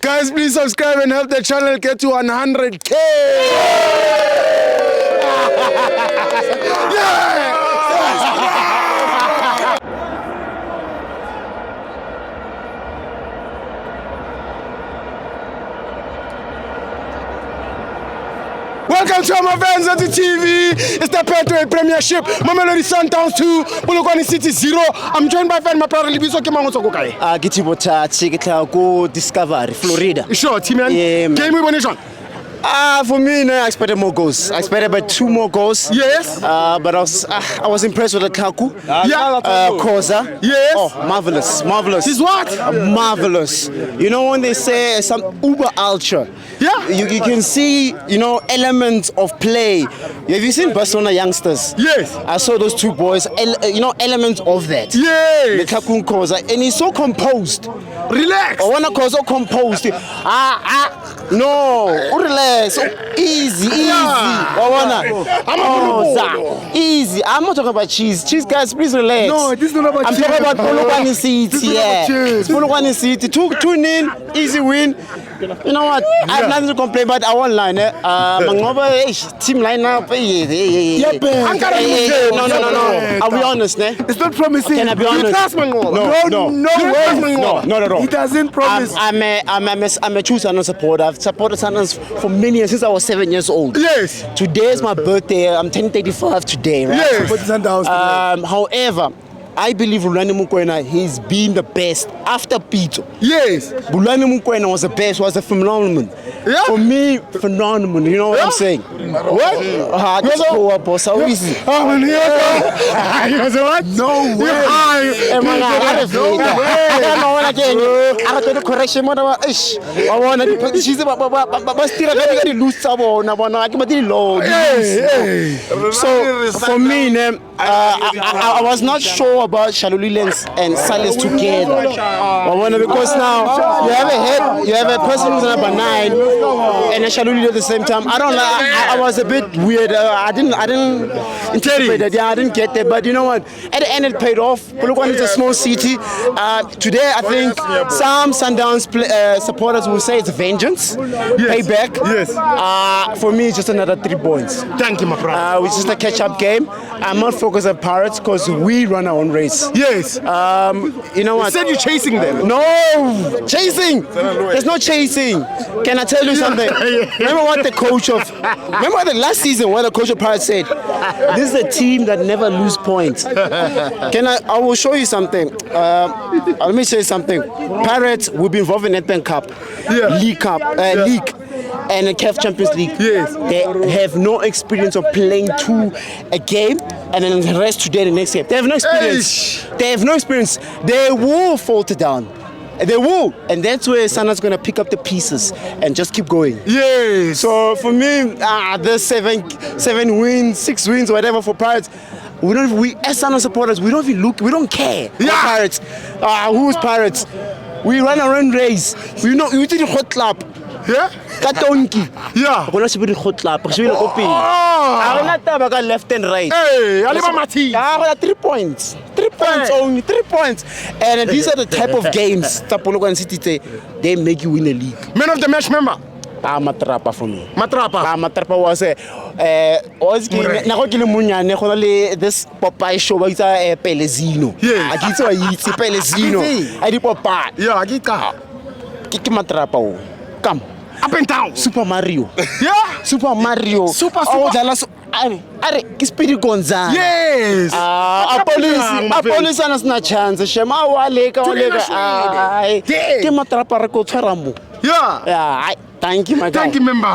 Guys, please subscribe and help the channel get to 100K. Yeah. Welcome to my FANS Wethu TV. It's the Pathway Premiership. Mamelodi Sundowns 2, Polokwane City 0. I'm joined by fan my brother Libiso Kemangoso Kokai. Githi bothatsi ke tla go Discovery Florida. Sure, team man. Yeah, man. Game we nation. For me, no, I expected more goals. I expected about 2 more goals. Yes. But I was impressed with the Kaku. Koza. Yes. Oh, marvelous, marvelous. This what? Marvelous. You know when they say some uber ultra. Yeah. You can see, elements of play. Have you seen Barcelona youngsters? Yes. I saw those 2 boys. Elements of that. Yes. The Kaku Koza, and he's so composed. Relax. I wanna call so composed. No, relax. So easy. Easy. I'm not talking about cheese. Cheese, guys, please relax. No, this is not about I'm cheese. talking about Polokwane City. Yeah, cheese. Polokwane City. 2-2 easy win. You know what? I have nothing to complain about. I won't lie. Manqoba team lineup. No. I'll be honest, ne? It's not promising. Can I be honest? You trust Manqoba? No, not at all. He doesn't promise. I'm a true Sundowns supporter. I've supported Sundowns for many years, since I was 7 years old. Yes. Today is my birthday. I'm turning 35 today, right? Yes. However, I believe Bulani Mokoena, he's been the best after Pito. Yes. Bulani Mokoena was the best, was a phenomenon. Yeah. For me, phenomenon. You know what I'm saying? What? Easy. No way. So for me, I was not sure about Shalulilens and Salis together. Because now you have a person who's number 9 and a Shaluli at the same time. I don't like. I was a bit weird. I didn't interpret it. Yeah, I didn't get it. But you know what? At the end, it paid off. Polokwane is a small city. Today, I think some Sundowns supporters will say it's vengeance, payback. Yes. For me, it's just another 3 points. Thank you, my brother. It's just a catch-up game. I'm not focused on Pirates because we run our own race. Yes. You know what? You said you're chasing them. No, chasing. There's no chasing. Can I tell you something? Remember what the last season what the coach of Pirates said? This is a team that never lose points. I will show you something. Let me say something. Pirates will be involved in Nedbank Cup, League, and the CAF Champions League. Yes. They have no experience of playing a game and then the rest today the next game. They have no experience. They will falter down. They will, and that's where Sundowns going to pick up the pieces and just keep going. Yes. So for me, there's 7 wins, 6 wins, whatever for Pirates. We as Sundowns supporters, we don't even look. We don't care. Pirates. Who's Pirates? We run our own race. We did the hot clap. Yeah. Katonki. Yeah. We're not the hot clap. We're left and right. Hey, Mati. 3 points. 3 points only. 3 points. And these are the type of games that Polokwane City they make you win the league. Man of the match member. Matrapa for me. Matrapa was this Popeye show was Pelezino. Yes. I Pelezino. I did Popeye. Yeah, I get car. Kiki Matrapa. Come. Up and down. Super Mario. Yeah. Super Mario. Super. Are Kispiri Gonzalez. Yes. Police has no chance. Shema waleka. Yeah. Thank you, my guy. Thank you, member.